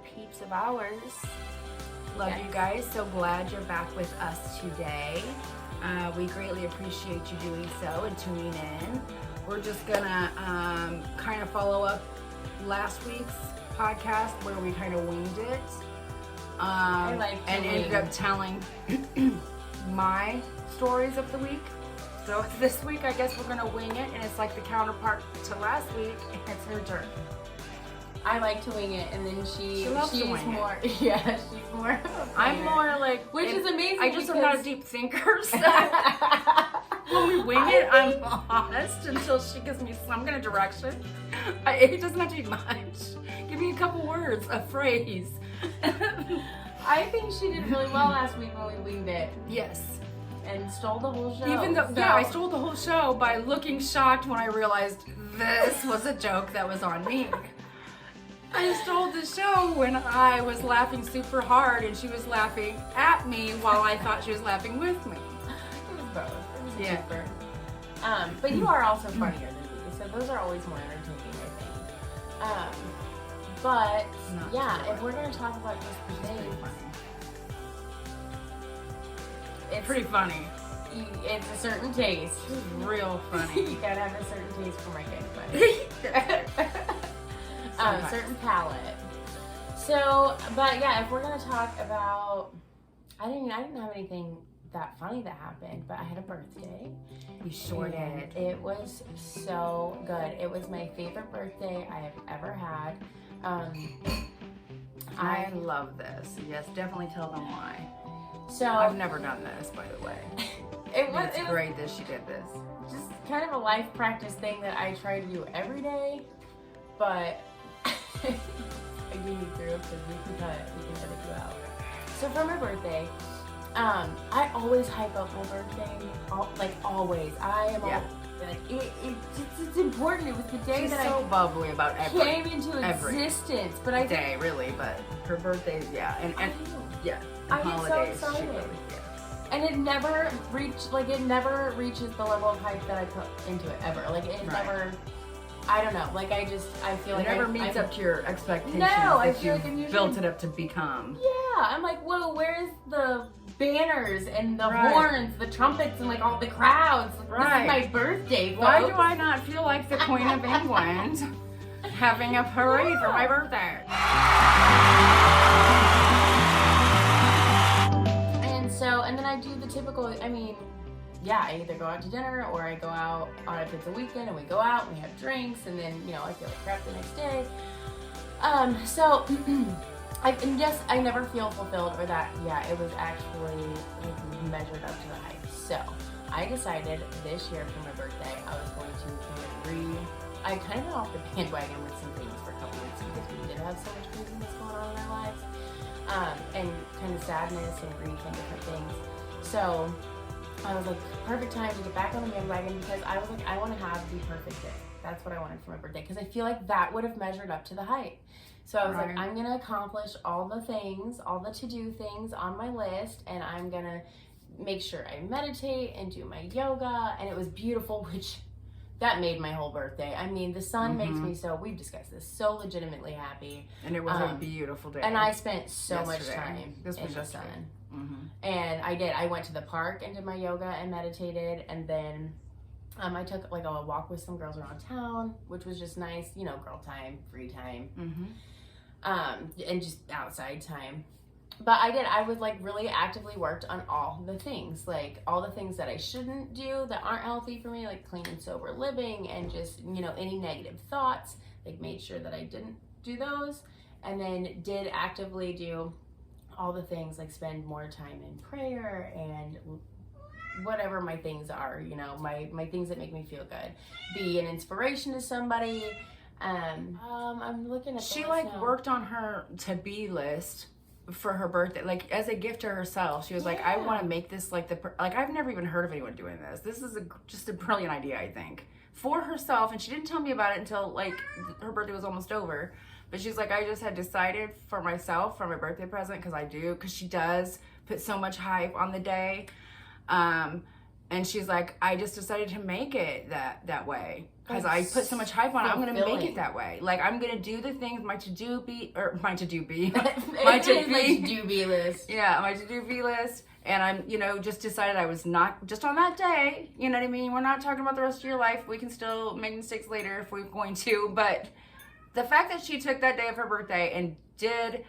peeps of ours. Love you guys. So glad you're back with us today. We greatly appreciate you doing so and tuning in. We're just gonna kind of follow up last week's podcast where we kind of winged it. And ended up telling my stories of the week. So this week, I guess we're gonna wing it, and it's like the counterpart to last week. It's her turn. I like to wing it, and then she's more. It. Yeah, she's more. I'm more like, which is amazing. I just am not a deep thinker. So when we wing it, I'm honest until she gives me some kind of direction. It doesn't have to be much. Give me a couple words, a phrase. I think she did really well last week when we winged it. Yes. And stole the whole show. Even though, yeah, I stole the whole show by looking shocked when I realized this was a joke that was on me. I stole the show when I was laughing super hard and she was laughing at me while I thought she was laughing with me. It was both. It was Yeah. cheaper. But you are also funnier than me, so those are always more entertaining, I think. But Not yeah, sure. if we're gonna talk about just the days, It's pretty funny. it's a certain taste. It's real funny. You gotta have a certain taste for my kind of funny. Certain palate. So, but yeah, if we're gonna talk about, I didn't have anything that funny that happened, but I had a birthday. You sure And did. it was so good. It was my favorite birthday I have ever had. I love this. Yes, definitely tell them why. So I've never done this, by the way. It's it was great that she did this. just kind of a life practice thing that I try to do every day, but I do need through because we can edit you out. So for my birthday, I always hype up my birthday, always. I am it's important. It was the day She's that so bubbly about every came into existence, but I day, really. But her birthday, yeah, and yeah, the I get so holidays. She excited. really, yeah. And it never reaches the level of hype that I put into it ever. Like it Right. never. I don't know. Like I feel It like never meets up to your expectations. No, I that feel you've like I'm usually built it up to become. Yeah, I'm like, whoa, where's the banners and the Right. horns, the trumpets, and like all the crowds? Right. This is my birthday, folks. Why do I not feel like the Queen of England having a parade for my birthday? And then I do the typical, I either go out to dinner or I go out on if it's a weekend and we go out and we have drinks and then, I feel like crap the next day. So I never feel fulfilled or that, it was actually measured up to the hype. So I decided this year for my birthday, I was going to I kind of went off the bandwagon with some things for a couple weeks because we did have so much craziness going on in our lives. And kind of sadness and grief and different things. So I was like, perfect time to get back on the bandwagon because I was like, I want to have the perfect day. That's what I wanted for my birthday because I feel like that would have measured up to the hype. So I was like, I'm going to accomplish all the things, all the to-do things on my list, and I'm going to make sure I meditate and do my yoga. And it was beautiful, which that made my whole birthday. I mean, the sun makes me we've discussed this, so legitimately happy. And it was a beautiful day. And I spent so much Yesterday. time This was in the yesterday. sun. Mm-hmm. And I did. I went to the park and did my yoga and meditated. And then I took like a walk with some girls around town, which was just nice, girl time, free time, and just outside time. But I was like really actively worked on all the things, like all the things that I shouldn't do that aren't healthy for me, like clean and sober living and just, any negative thoughts, like made sure that I didn't do those. And then did actively do all the things like spend more time in prayer and whatever my things are, my things that make me feel good. Be an inspiration to somebody. I'm looking at She the like list now. worked on her to-be list for her birthday, like as a gift to herself. She was like, I want to make this like I've never even heard of anyone doing this. This is just a brilliant idea, I think, for herself. And she didn't tell me about it until like her birthday was almost over. But she's like, I just had decided for myself for my birthday present, because she does put so much hype on the day. And she's like, I just decided to make it that way. Because I put so much hype on it, I'm going to make it that way. Like, I'm going to do the things, my to-do be list. My to-do be list. Yeah, my to-do be list. And I'm, just decided I was not, just on that day, you know what I mean? We're not talking about the rest of your life. We can still make mistakes later if we're going to. But the fact that she took that day of her birthday and did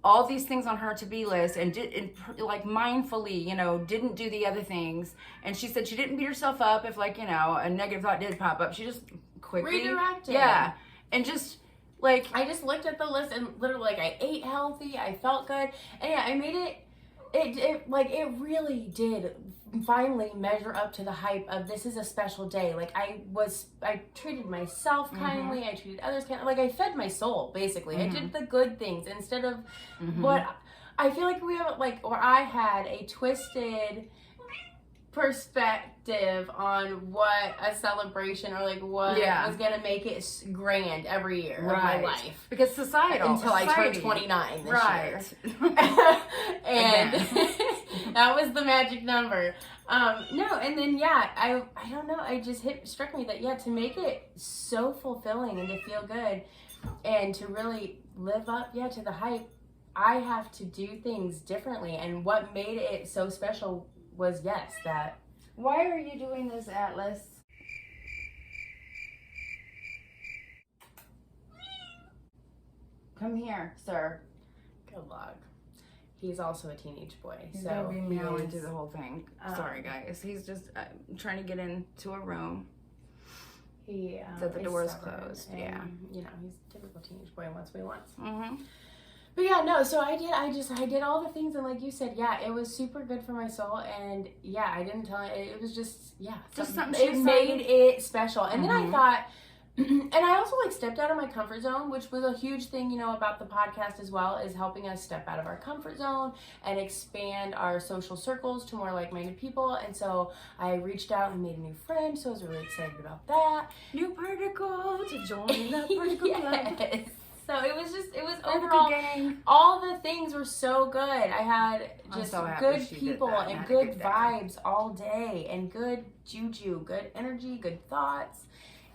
all these things on her to-be list and did, like, mindfully, didn't do the other things. And she said she didn't beat herself up if, like, a negative thought did pop up. She just quickly redirected. Yeah. And just, like, I just looked at the list and literally, like, I ate healthy. I felt good. And yeah, I made it really did finally measure up to the hype of this is a special day. Like, I treated myself kindly. I treated others kindly. Like, I fed my soul, basically. I did the good things instead of what I feel like we have, like, or I had a twisted perspective on what a celebration or like what was gonna make it grand every year of my life, because society until I turned 29 this year. And that was the magic number. And then I don't know, struck me that to make it so fulfilling and to feel good and to really live up to the hype, I have to do things differently. And what made it so special was that. Why are you doing this, Atlas? Come here, sir. Good luck. He's also a teenage boy, he's gonna be meowing through the whole thing. Sorry, guys. He's just trying to get into a room. That the door is closed. And, he's a typical teenage boy. Wants what he wants. But so I did all the things, and like you said, it was super good for my soul, and I didn't tell it. It was just something. It made it special, and then I thought, and I also stepped out of my comfort zone, which was a huge thing, about the podcast as well, is helping us step out of our comfort zone and expand our social circles to more like-minded people. And so I reached out and made a new friend, so I was really excited about that. New particle to join the particle club. So it was overall, all the things were so good. I had just good people and good vibes all day, and good juju, good energy, good thoughts,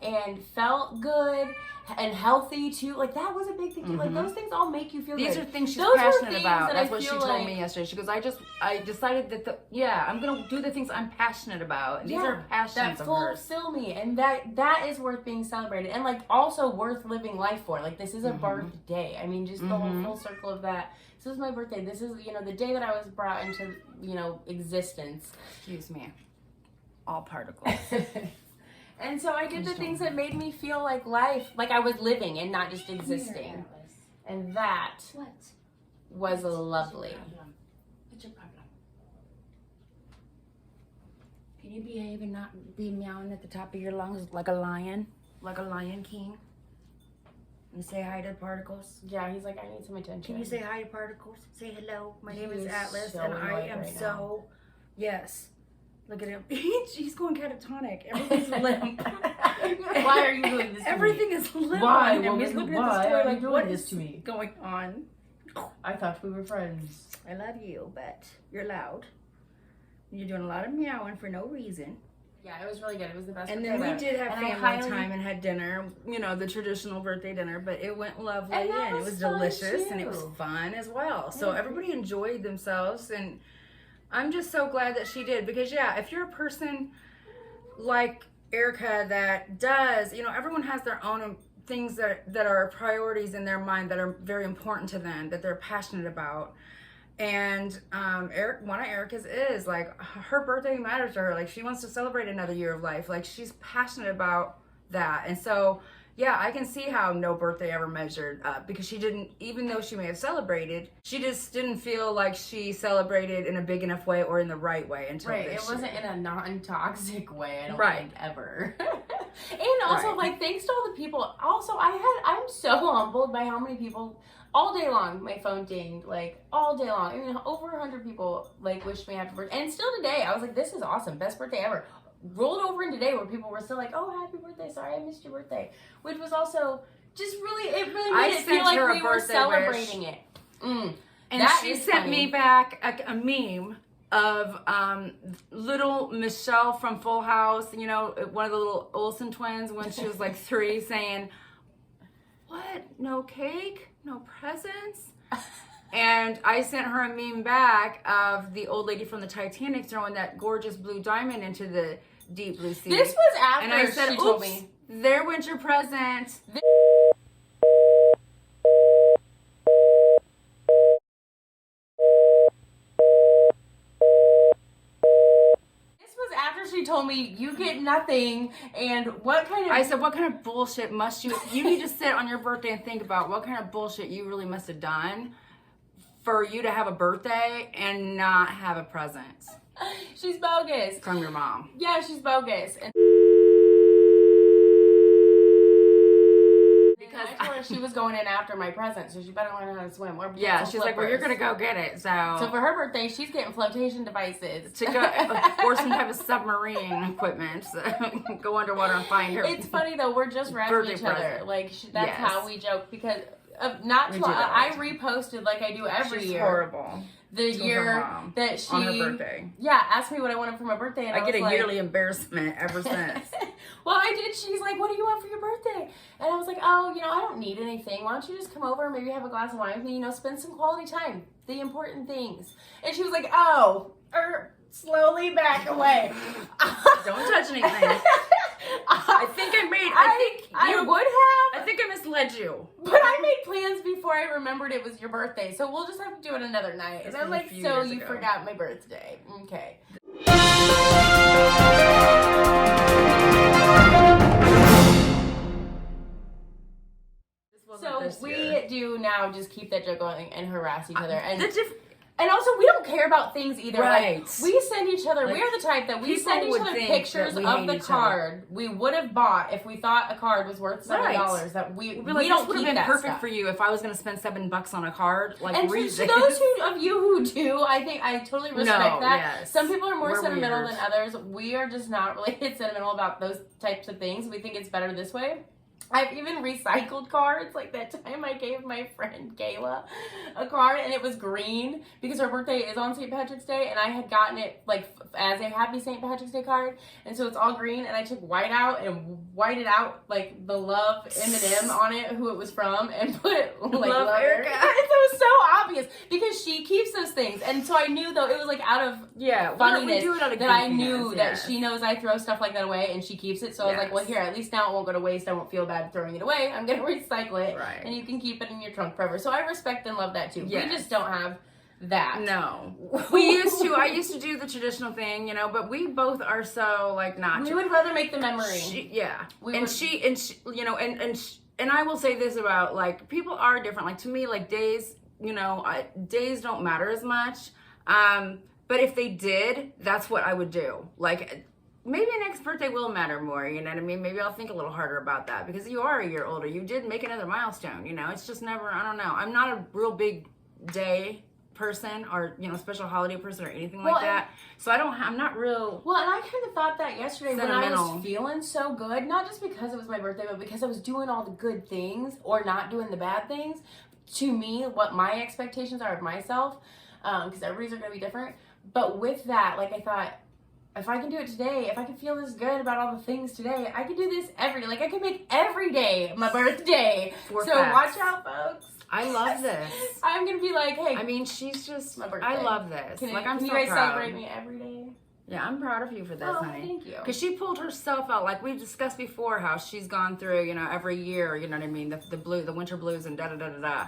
and felt good and healthy too. Like, that was a big thing too. Like, those things all make you feel good. These are things she's passionate about. That's what she told me yesterday. She goes, I decided that I'm gonna do the things I'm passionate about. And these are passions of hers. That fulfill me, and that is worth being celebrated, and also worth living life for. Like, this is a birthday. I mean, just the whole full circle of that. This is my birthday. This is the day that I was brought into existence. Excuse me. All particles. And so I did the things that made me feel like life, like I was living and not just existing. And that was lovely. What's your problem? Can you behave and not be meowing at the top of your lungs like a lion? Like a lion king? And say hi to the particles? Yeah, he's like, I need some attention. Can you say hi to particles? Say hello. My name is Atlas, and I am yes. Look at him. He's going catatonic. Everything's limp. Why are you doing this to Everything is limp. Why? He's looking at the store like, what is to me? Going on? I thought we were friends. I love you, but you're loud. You're doing a lot of meowing for no reason. Yeah, it was really good. It was the best. And then we did have family time and had dinner. The traditional birthday dinner, but it went lovely and it was delicious and it was fun as well. So everybody enjoyed themselves, and I'm just so glad that she did, because if you're a person like Erica that does, everyone has their own things that are priorities in their mind that are very important to them, that they're passionate about. And one of Erica's is like, her birthday matters to her. Like, she wants to celebrate another year of life. Like, she's passionate about that. And so I can see how no birthday ever measured up, because she didn't, even though she may have celebrated, she just didn't feel like she celebrated in a big enough way or in the right way until this year. It wasn't in a non-toxic way, I don't think, ever. And also, thanks to all the people. Also, I'm so humbled by how many people, all day long, my phone dinged, all day long. I mean, over 100 people, wished me happy birthday. And still today, I was like, this is awesome, best birthday ever. Rolled over in today where people were still like, oh, happy birthday, sorry I missed your birthday, which was also just really made it feel like we were celebrating it. And she sent me back a meme of little Michelle from Full House, you know, one of the little Olsen twins when she was like 3, saying, "What? No cake? No presents?" And I sent her a meme back of the old lady from the Titanic throwing that gorgeous blue diamond into the deep blue sea. This was after and I said, she told "Oops, me. there went your present." She told me, "You get nothing," and what kind of... I said, "What kind of bullshit must you need to sit on your birthday and think about what kind of bullshit you really must have done for you to have a birthday and not have a present." She's bogus. From your mom. Yeah, she's bogus. And because I told her she was going in after my present, so she better learn how to swim. Yeah, she's like, "Well, you're gonna go get it." So for her birthday, she's getting flotation devices to go, or some type of submarine equipment. So go underwater and find her. It's funny though. We're just razzing each other. Like that's how we joke because I reposted like I do every year. Horrible. The year that she on her birthday. Yeah, asked me what I wanted for my birthday, and I get a like, yearly embarrassment ever since. Well, I did. She's like, "What do you want for your birthday?" And I was like, "Oh, you know, I don't need anything. Why don't you just come over, maybe have a glass of wine with me, you know, spend some quality time, the important things." And she was like, "Oh, slowly back away. Don't touch anything." I think I misled you. But I made plans before I remembered it was your birthday, so we'll just have to do it another night. And I'm like, "So you forgot my birthday. Okay." So we do now just keep that joke going and harass each other. And also, we don't care about things either. Right. Like, we send each other, we are the type that we send each other pictures of the card we would have bought if we thought a card was worth $7. That we don't keep that This would have been perfect stuff for you if I was going to spend $7 on a card. Like, and to those of you who do, I think I totally respect that. Yes. Some people are more We're sentimental weird than others. We are just not really sentimental about those types of things. We think it's better this way. I've even recycled cards. Like that time I gave my friend Kayla a card and it was green because her birthday is on St. Patrick's Day, and I had gotten it like as a happy St. Patrick's Day card, and so it's all green, and I took white out and whited out like the love M&M on it, who it was from, and put like love Erica. And so it was so obvious because she keeps those things, and so I knew though it was like out of funniness we do it out of that I knew that she knows I throw stuff like that away and she keeps it. So I was like, well, here, at least now it won't go to waste. I won't feel bad throwing it away. I'm gonna recycle it, and you can keep it in your trunk forever. So I respect and love that too. We just don't have that. No, I used to do the traditional thing, you know, but we both are so like not. We would rather make the memory. And I will say this about like people are different. Like to me, like days, you know, days don't matter as much. But if they did, that's what I would do. Like. Maybe next birthday will matter more, you know what I mean? Maybe I'll think a little harder about that because you are a year older. You did make another milestone, you know? It's just never, I don't know. I'm not a real big day person or, you know, special holiday person or anything like that. So I'm not real. Well, and I kind of thought that yesterday when I was feeling so good, not just because it was my birthday, but because I was doing all the good things or not doing the bad things. To me, what my expectations are of myself, because everybody's are going to be different. But with that, like I thought, if I can do it today, if I can feel this good about all the things today, I can do this every day. Like, I can make every day my birthday. Watch out, folks. I love this. I'm going to be like, hey. I mean, she's just, my birthday. I love this. I'm so you guys proud. celebrate me every day? Yeah, I'm proud of you for this, honey. Thank you. Because she pulled herself out. Like we've discussed before how she's gone through, you know, every year, you know what I mean? The winter blues and da-da-da-da-da.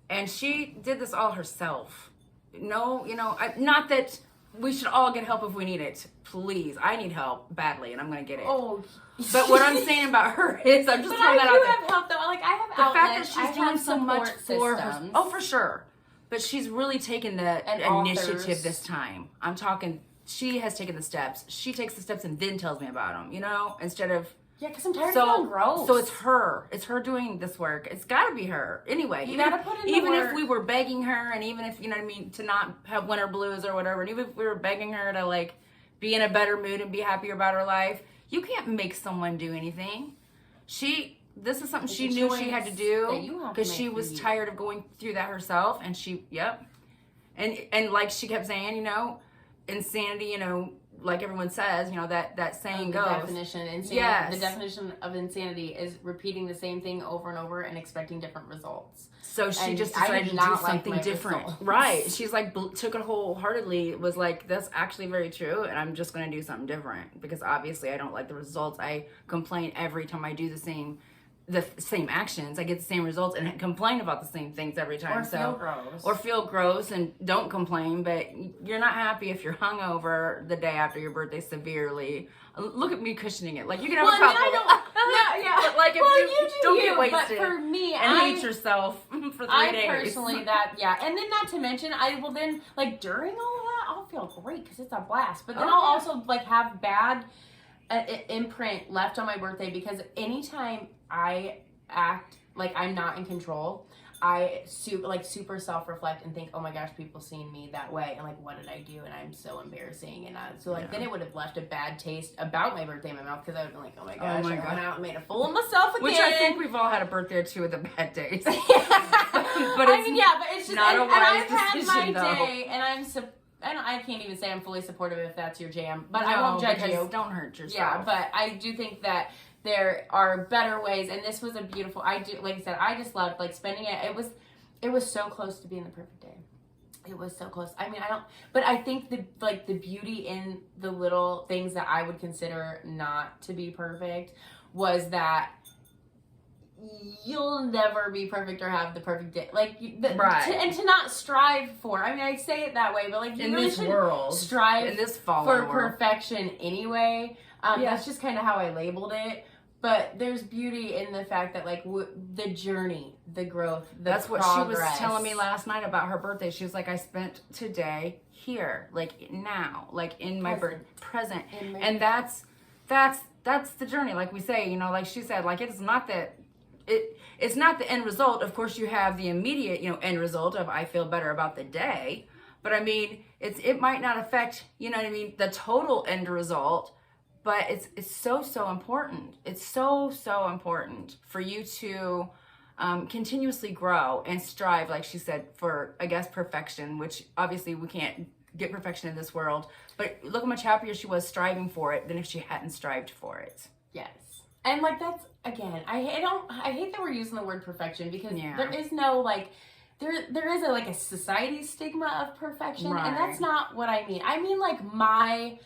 And she did this all herself. No, you know, not that... We should all get help if we need it. Please. I need help badly, and I'm going to get it. Oh. But what I'm saying about her is, I'm just throwing that out there. I do have help, though. Like, I have the outlets. fact that she's doing so much for her. Oh, for sure. But she's really taken the initiative this time. I'm talking, she has taken the steps. She takes the steps and then tells me about them, you know? Instead of... Yeah, because I'm tired of feeling gross. So it's her. It's her doing this work. It's got to be her. Anyway, you got to put in the work. Even if we were begging her, and even if, you know what I mean, to not have winter blues or whatever, and even if we were begging her to, like, be in a better mood and be happier about her life, you can't make someone do anything. This is something she knew she had to do because she was tired of going through that herself, and and like she kept saying, you know, insanity, like everyone says, that saying goes. The definition of insanity is repeating the same thing over and over and expecting different results. So she just decided to do something different. Right. She's like, took it wholeheartedly, was like, that's actually very true, and I'm just going to do something different because obviously I don't like the results. I complain every time I do the same actions. I get the same results and complain about the same things every time. Or feel gross and don't complain, but you're not happy if you're hungover the day after your birthday severely. Look at me cushioning it. Like, you can have a couple. But like, if you don't get wasted. But for me, and hate yourself for 3 days. Personally, and then not to mention, I will then, like, during all of that, I'll feel great because it's a blast. But then I'll also, like, have bad imprint left on my birthday because anytime I act like I'm not in control, I super self-reflect and think, oh my gosh, people seeing me that way, and like, what did I do? And I'm so embarrassing, and then it would have left a bad taste about my birthday in my mouth because I would have been like, oh my gosh, I went out and made a fool of myself again. Which I think we've all had a birthday or two with a bad taste. but it's just not a wise I've decision, had my though. day, and I can't even say I'm fully supportive if that's your jam, but I won't judge you. Don't hurt yourself. Yeah, but I do think that there are better ways, and this was a beautiful. Like I said, I just loved like spending it. It was so close to being the perfect day. It was so close. I mean, but I think the beauty in the little things that I would consider not to be perfect was that you'll never be perfect or have the perfect day. Like, and to not strive for. I mean, I say it that way, but like, you really shouldn't strive for perfection anyway. That's just kind of how I labeled it. But there's beauty in the fact that, like, the journey, the growth, That's what she was telling me last night about her birthday. She was like, I spent today here, like, now, like, in my present. And that's the journey. Like we say, like she said, like, it's not the end result. Of course, you have the immediate, end result of I feel better about the day. But, I mean, it might not affect, the total end result. But it's so important. It's so important for you to continuously grow and strive, like she said, for, I guess, perfection, which obviously we can't get perfection in this world. But look how much happier she was striving for it than if she hadn't strived for it. Yes. And, like, that's, again, I hate that we're using the word perfection because there is no, like, there is a society stigma of perfection. Right. And that's not what I mean. I mean, like, my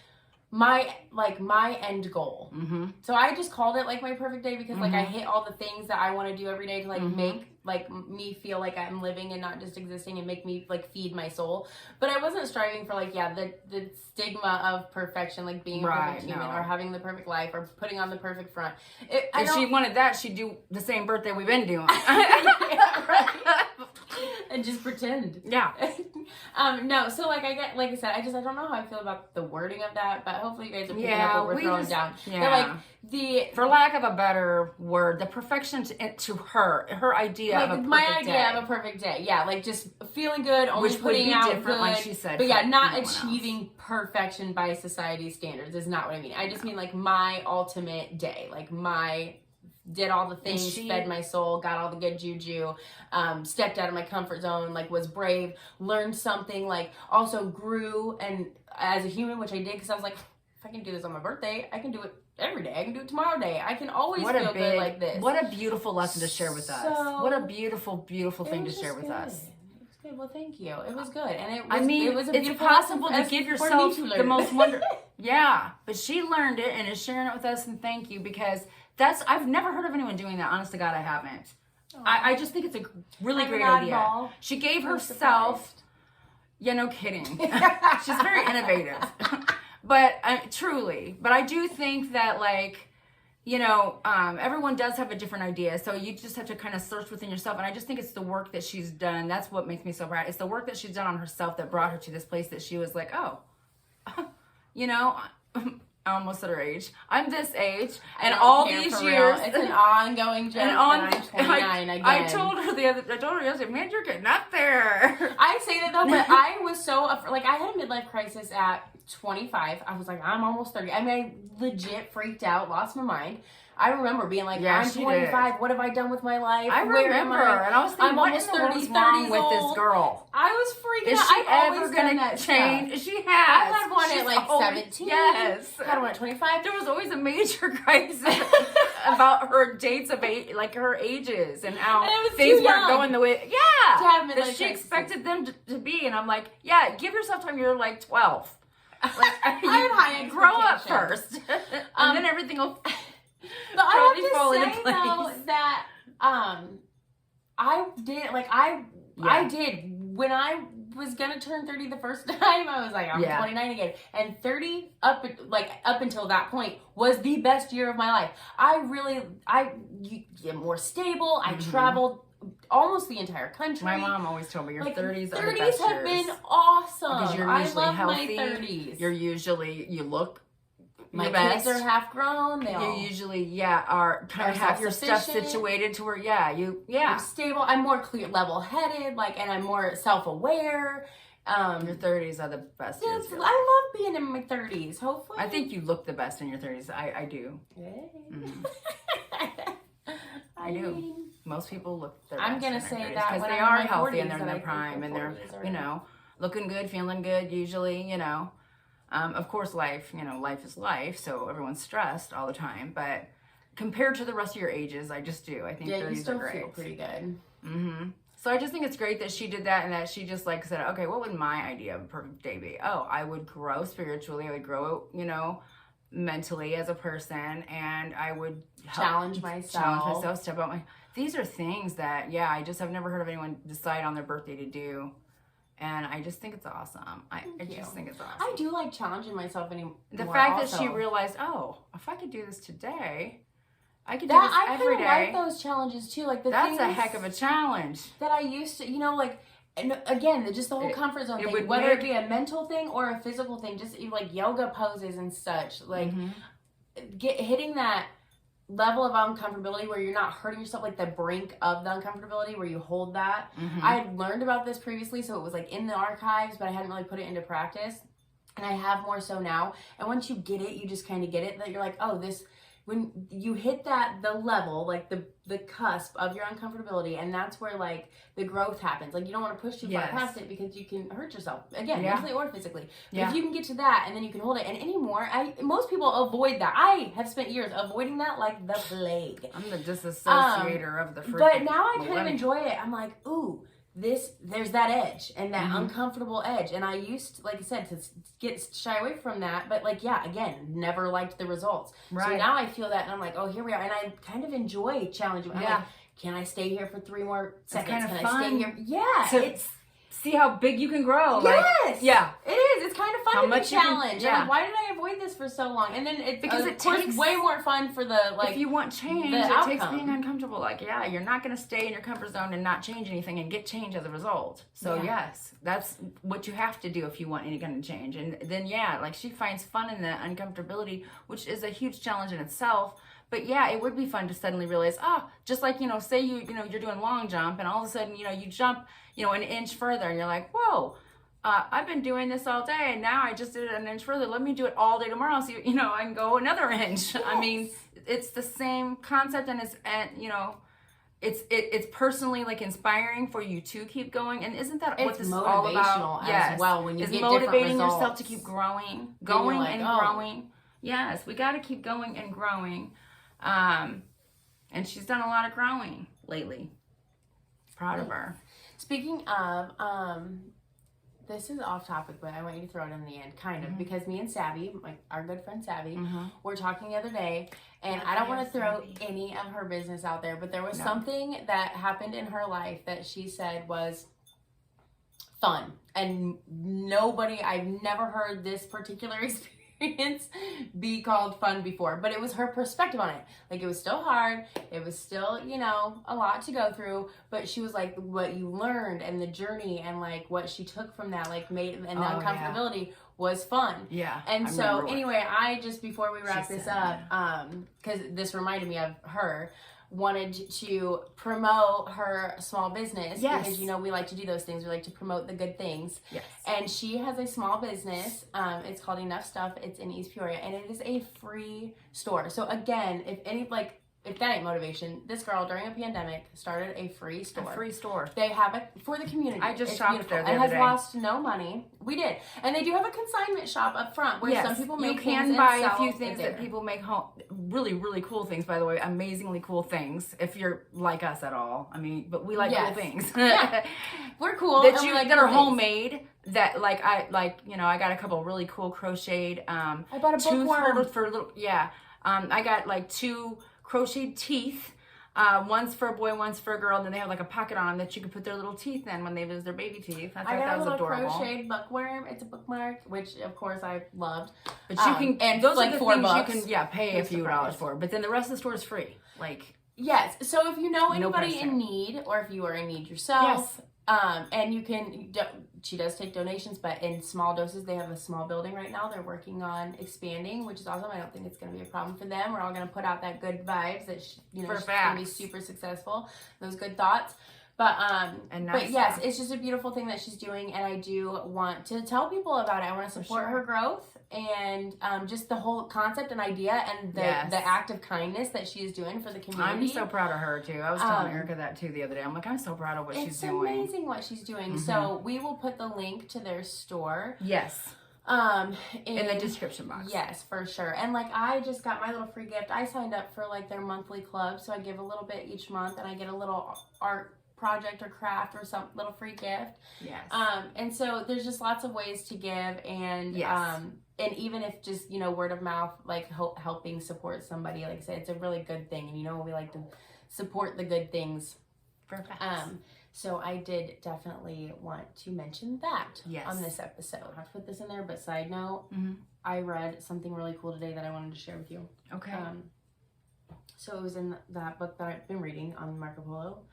end goal. Mm-hmm. So I just called it like my perfect day because like I hit all the things that I want to do every day to like make like me feel like I'm living and not just existing and make me like feed my soul. But I wasn't striving for like the stigma of perfection, like being a perfect human or having the perfect life or putting on the perfect front. If she wanted that, she'd do the same birthday we've been doing. And just pretend. Yeah. No, so like I said, I don't know how I feel about the wording of that, but hopefully you guys are picking up what we're throwing down. Yeah. But like for lack of a better word, the perfection to her idea of a perfect my idea of a perfect day. Yeah, like just feeling good, only putting out good, like she said. But yeah, not achieving perfection by society's standards is not what I mean. I just mean like my ultimate day, like did all the things, fed my soul, got all the good juju, stepped out of my comfort zone, like was brave, learned something, like also grew and as a human, which I did because I was like, if I can do this on my birthday, I can do it every day. I can do it tomorrow day. I can always feel good like this. What a beautiful lesson to share with us. What a beautiful, beautiful thing to share with us. It was good. Well, thank you. It was good. And it was it's possible to give yourself the most wonderful. Yeah, but she learned it and is sharing it with us, and thank you because I've never heard of anyone doing that. Honest to God, I haven't. I just think it's a really great idea. She gave herself, no kidding. She's very innovative. But truly, but I do think that like, everyone does have a different idea. So you just have to kind of search within yourself. And I just think it's the work that she's done. That's what makes me so proud. It's the work that she's done on herself that brought her to this place that she was like, I almost said her age. I'm this age, and all these years, it's an ongoing joke. And I'm 29 again. I told her yesterday, man, you're getting up there. I say that though, but I was so like I had a midlife crisis at 25. I was like, I'm almost 30. I mean, I legit freaked out, lost my mind. I remember being like, Yeah, I'm 25. What have I done with my life? I remember, and I was thinking, I'm what almost in the world 30, is wrong 30s with this old. girl? I was freaking Is out. she I've ever always done going that to stuff. change? She has. I had one She's at like always- 17. Yes. Had one at 25. There was always a major crisis about her dates of age, like her ages, and how And it was things too weren't young going the way. to Yeah. have That midlife she crisis. expected them to be, and I'm like, yeah, give yourself time. You're like 12. Like, I had high grow up expectations. first, and then everything will. But I fall have into to say though place. that I did like I did when I was gonna turn 30 the first time. I was like, I'm 29 again, and 30 up until that point was the best year of my life. You get more stable. I traveled almost the entire country. My mom always told me your 30s are the 30s best have years. been awesome. Because you're I usually love healthy. my 30s. You look my your kids best. are half grown. You usually are kind of have your stuff self-sufficient. situated to where I'm stable. I'm more clear, level-headed, and I'm more self-aware. Your 30s are the best years. Yes, I love being in my 30s. Hopefully, I think you look the best in your 30s. I do. Hey. I do. Most people look their I'm best gonna in their say 30s that because when they I'm in are my healthy 40s and they're in that I their think prime the and they're 40s are- looking good, feeling good. Usually, of course, life is life, so everyone's stressed all the time. But compared to the rest of your ages, I just do. I think 30s you still are great. feel pretty good. So I just think it's great that she did that and that she just said, okay, what would my idea of a perfect day be? Oh, I would grow spiritually. I would grow, mentally as a person, and I would Challenge myself. step out these are things that, I just have never heard of anyone decide on their birthday to do. And I just think it's awesome. I just think it's awesome. I do like challenging myself anymore. The fact that she realized, if I could do this today, I could do this every day. I kind of like those challenges too. That's a heck of a challenge. That I used to, and again, just the whole comfort zone thing, whether it be a mental thing or a physical thing, just yoga poses and such, hitting that level of uncomfortability where you're not hurting yourself, the brink of the uncomfortability where you hold that. I had learned about this previously, so it was in the archives, but I hadn't really put it into practice, and I have more so now. And once you get it, you just kind of get it, that you're like, oh, this, when you hit the level, the cusp of your uncomfortability, and that's where the growth happens. You don't want to push too far past it because you can hurt yourself, again, mentally or physically. But if you can get to that and then you can hold it, and anymore, most people avoid that. I have spent years avoiding that like the plague. I'm the disassociator of the freaking But now I kind of enjoy it. I'm like, ooh, there's that edge and that uncomfortable edge, and I used, like I said, to get shy away from that, but again, never liked the results. Right. So now I feel that, and I'm like, oh, here we are, and I kind of enjoy challenging. I'm like, can I stay here for 3 more seconds? It's kind of can fun. I stay here? Yeah, it's see how big you can grow. Yes, it is. It's kind of fun to be challenged. Yeah. Why did I avoid this for so long? And then it takes way more fun for the if you want change, it takes being uncomfortable. You're not going to stay in your comfort zone and not change anything and get change as a result. So yes, that's what you have to do if you want any kind of change. And then she finds fun in the uncomfortability, which is a huge challenge in itself. But it would be fun to suddenly realize, just say you're doing long jump, and all of a sudden, you jump, an inch further, and you're like, whoa, I've been doing this all day, and now I just did it an inch further. Let me do it all day tomorrow, so I can go another inch. Yes. I mean, it's the same concept, and it's personally inspiring for you to keep going. And isn't that what this is all about? As well, when you get motivating different yourself to keep growing, growing. Yes, we got to keep going and growing. And she's done a lot of growing lately. Proud of her. Speaking of, this is off topic, but I want you to throw it in the end, kind of, because me and Savvy, our good friend Savvy, were talking the other day, and I don't want to throw any of her business out there, but there was something that happened in her life that she said was fun, and I've never heard this particular experience be called fun before, but it was her perspective on it. It was still hard, it was still a lot to go through, but she was like, what you learned and the journey and what she took from that made and the uncomfortability was fun. And so anyway, I just, before we wrap this up, because this reminded me of her, wanted to promote her small business. Yes. Because, you know, we like to do those things. We like to promote the good things. Yes. And she has a small business. It's called Enough Stuff. It's in East Peoria, and it is a free store. So again, if that ain't motivation, this girl during a pandemic started a free store. A free store. They have it for the community. I just it's shopped beautiful. there the and other has day. lost no money. We did, and they do have a consignment shop up front where some people make you can things buy and a sell few it things there. that people make home. Really, really cool things, by the way. Amazingly cool things. If you're like us at all, I mean, but we like cool things. Yeah. We're cool. that and you we like that are cool things. homemade. That I got a couple of really cool crocheted. I bought a two bookworm. for little. Yeah. I got like 2 crocheted teeth. One's for a boy, one's for a girl, and then they have like a pocket on them that you can put their little teeth in when they lose their baby teeth. I thought that was adorable. I got a little crocheted bookworm. It's a bookmark, which of course I loved. But you can, and those like are the $4 things you can, pay a few dollars for. But then the rest of the store is free. Like, yes. So if you know No anybody price in tag. need, or if you are in need yourself, and you can, she does take donations, but in small doses. They have a small building right now. They're working on expanding, which is awesome. I don't think it's going to be a problem for them. We're all going to put out that good vibes that she's going to be super successful. Those good thoughts. But yes, it's just a beautiful thing that she's doing, and I do want to tell people about it. I want to support her growth and just the whole concept and idea and the act of kindness that she is doing for the community. I'm so proud of her too. I was telling Erica that too the other day. I'm like, I'm so proud of what she's doing. It's amazing what she's doing. So we will put the link to their store. Yes. In the description box. Yes, for sure. And like, I just got my little free gift. I signed up for like their monthly club, so I give a little bit each month, and I get a little art project or craft or some little free gift. Yes. And so there's just lots of ways to give, and and even if just, you know, word of mouth, like helping support somebody, like I said, it's a really good thing. And you know, we like to support the good things. Perfect. So I did definitely want to mention that on this episode. I have to put this in there, but side note, I read something really cool today that I wanted to share with you. Okay. So it was in that book that I've been reading on Marco Polo.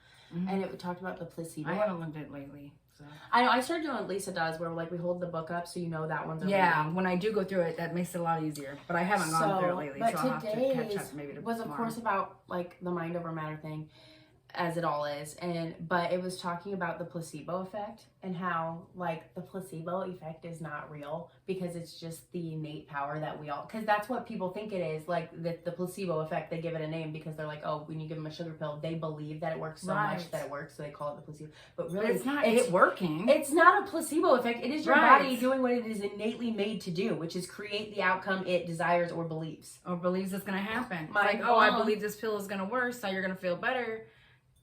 And it talked about the placebo. I haven't looked at it lately. So. I know. I started doing what Lisa does, where like we hold the book up so you know that one's reading. When I do go through it, that makes it a lot easier. But I haven't gone through it lately, but so I'll have to catch up maybe tomorrow. Was of course about like the mind over matter thing, as it all is, but it was talking about the placebo effect and how like the placebo effect is not real because it's just the innate power that we all, because that's what people think it is, like the placebo effect. They give it a name because they're like, oh, when you give them a sugar pill, they believe that it works so much that it works, so they call it the placebo. But really, it's not working. It's not a placebo effect. It is your body doing what it is innately made to do, which is create the outcome it desires or believes. Or believes it's going to happen. Like, oh, I believe this pill is going to work, so you're going to feel better.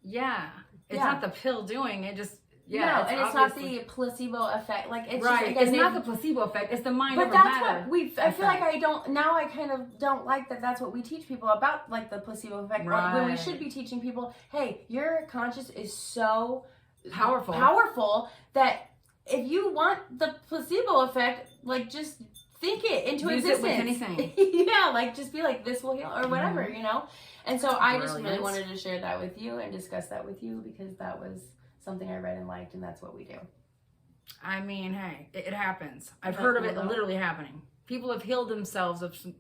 Yeah. It's not the pill doing it, just no, and it's not the placebo effect. Like it's just, it's not the placebo effect. It's the mind over matter. But that's what I feel like I kind of don't like that. That's what we teach people about, like the placebo effect. Right. When we should be teaching people, hey, your conscious is so powerful that if you want the placebo effect, like just think it into existence. Use it with anything. Yeah, like just be like, this will heal or whatever, you know. And so I just really wanted to share that with you and discuss that with you because that was something I read and liked, and that's what we do. I mean, hey, it happens. I've heard of it literally happening. People have healed themselves of some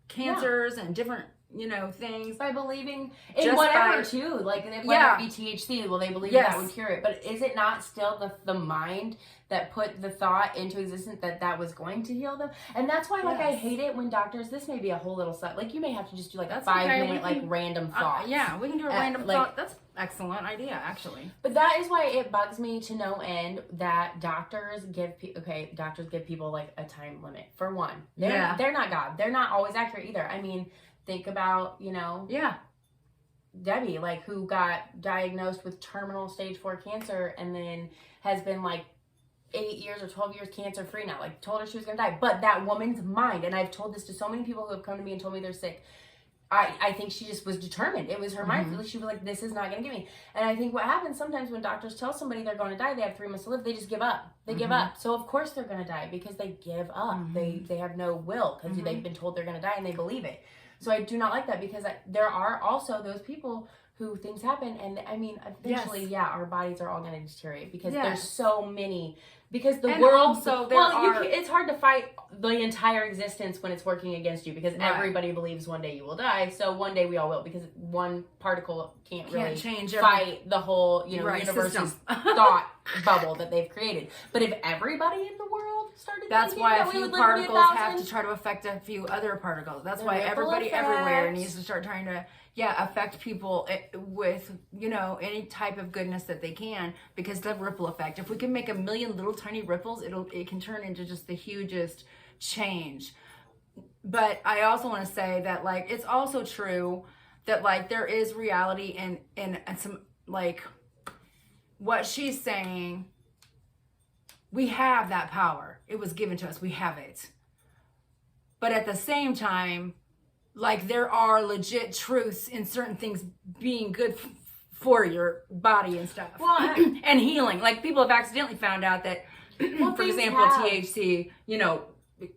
cancers and different, you know, things. By believing in whatever, too. Like, whether it be THC, well, they believe that would cure it. But is it not still the mind that put the thought into existence that was going to heal them? And that's why, like, I hate it when doctors, this may be a whole little stuff. Like, you may have to just do, like, a 5-minute, like, random thought. Yeah, we can do a random thought. That's an excellent idea, actually. But that is why it bugs me to no end that doctors give people, like, a time limit. For one. They're not God. They're not always accurate either. I mean, think about, you know... Yeah. Debbie, like, who got diagnosed with terminal stage 4 cancer and then has been, like, 8 years or 12 years cancer free now. Like, told her she was going to die. But that woman's mind, and I've told this to so many people who have come to me and told me they're sick, I think she just was determined. It was her mind. She was like, this is not going to get me. And I think what happens sometimes when doctors tell somebody they're going to die, they have 3 months to live, they just give up. They give up. So, of course, they're going to die because they give up. They have no will because they've been told they're going to die and they believe it. So I do not like that because there are also those people who things happen. And I mean, eventually, Yes. our bodies are all going to deteriorate because Yes. there's so many. Because the And world, also there it's hard to fight the entire existence when it's working against you because Right. everybody believes one day you will die. So one day we all will, because one particle can't really change fight the whole, Right, universe's system. thought bubble that they've created. But if everybody in the world started That's thinking why that a we few would live to be particles 1,000, have to try to affect a few other particles. That's The why ripple everybody everywhere effect. needs to start trying to, affect people with, any type of goodness that they can, because the ripple effect. If we can make a million little tiny ripples, it can turn into just the hugest change. But I also want to say that, like, it's also true that, like, there is reality in some, like, what she's saying. We have that power. It was given to us. We have it. But at the same time, like, there are legit truths in certain things being good for your body and stuff. Well, and healing. Like, people have accidentally found out that, for things example, have. THC,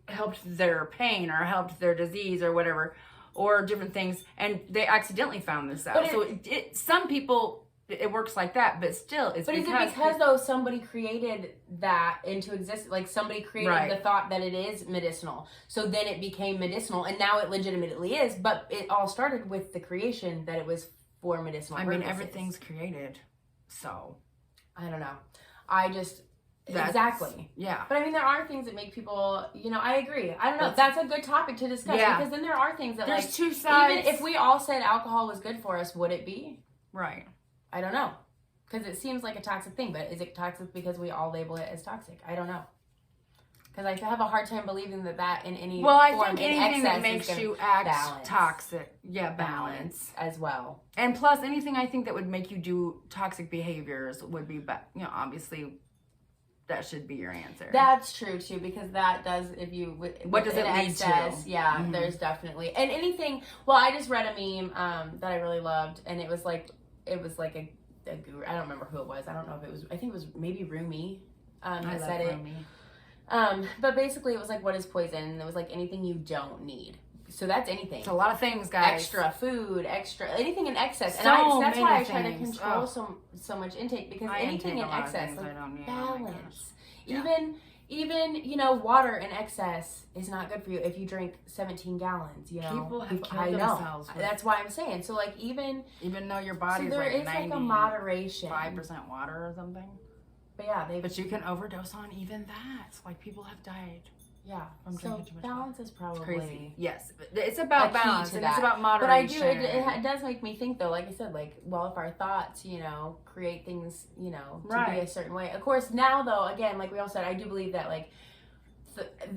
helped their pain or helped their disease or whatever, or different things, and they accidentally found this out. But So some people, it works like that, but still, it's But is it because though somebody created that into existence? Like somebody created Right. the thought that it is medicinal, so then it became medicinal, and now it legitimately is. But it all started with the creation that it was for medicinal. I mean, purposes. everything's created, so I don't know. I just That's- exactly. yeah. But I mean, there are things that make people. I agree. I don't know. That's a good topic to discuss, Yeah. because then there are things that, There's like, two sides. even if we all said alcohol was good for us, would it be? Right. I don't know. Because it seems like a toxic thing, but is it toxic because we all label it as toxic? I don't know. Because I have a hard time believing that in any Well, I form, think in anything that excess makes is gonna you act balance. toxic, balance. as well. And plus, anything I think that would make you do toxic behaviors would be, obviously, that should be your answer. That's true too, because that does, if you What does it in lead excess, to? Yeah, Mhm. there's definitely, and anything. Well, I just read a meme that I really loved, and it was like a guru. I don't remember who it was. I don't know if it was. I think it was maybe Rumi that said it. Rumi. But basically, it was like, what is poison? And it was like anything you don't need. So that's anything. It's a lot of things, guys. Extra food, extra anything in excess. And So that's why I many try to things. control so much intake, because I anything intake in a lot of excess, things like, I don't need. Oh my balance. Yeah. Even water in excess is not good for you if you drink 17 gallons. People have killed I know. themselves with- That's why I'm saying. So like even Even though your so body's there like is like a moderation. 95% water or something. But yeah, But you can overdose on even that. Like, people have died. yeah. I'm So drinking too much balance is probably Crazy. Yes. It's about a key balance to and that. it's about But I do. moderation. It does make me think, though. Like I said, like, well, if our thoughts, create things, to be Right. a certain way. Of course, now though, again, like we all said, I do believe that like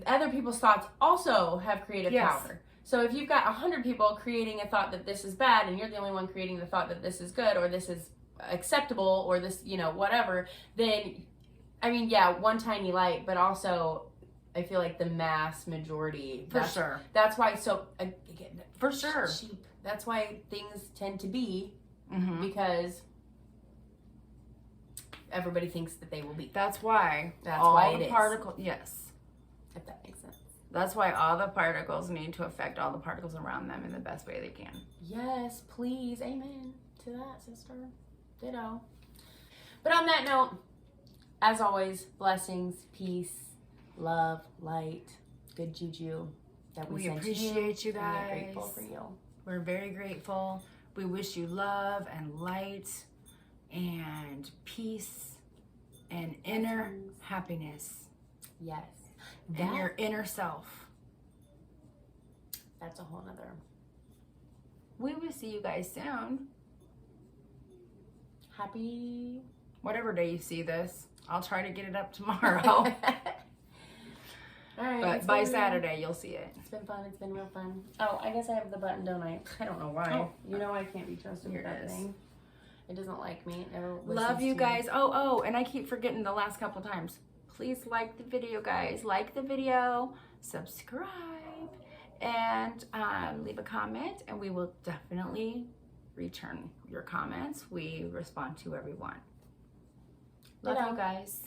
other people's thoughts also have creative Yes. power. So if you've got 100 people creating a thought that this is bad, and you're the only one creating the thought that this is good, or this is acceptable, or this, whatever, then, I mean, yeah, one tiny light, but also I feel like the mass majority. For sure. That's why, so, again, For sure. cheap. That's why things tend to be, Mm-hmm. because everybody thinks that they will be. That's why That's all why the it is. particles. Yes. If that makes sense. That's why all the particles need to affect all the particles around them in the best way they can. Yes, please. Amen to that, sister. Ditto. But on that note, as always, blessings, peace, love, light, good juju that we sent appreciate you and guys. we're grateful for you. We're very grateful. We wish you love and light and peace and inner happiness Yes. and your inner self. That's a whole nother. We will see you guys soon. Happy. Whatever day you see this. I'll try to get it up tomorrow. All right. But it's by been- Saturday, you'll see it. It's been fun. It's been real fun. Oh, I guess I have the button, don't I? I don't know why. Oh, I can't be trusted Here with it that is. thing. It doesn't like me. It never Love listens you to me. guys. Oh, and I keep forgetting the last couple times. Please like the video, guys. Like the video, subscribe, and leave a comment, and we will definitely return your comments. We respond to everyone. Love Ditto. you guys.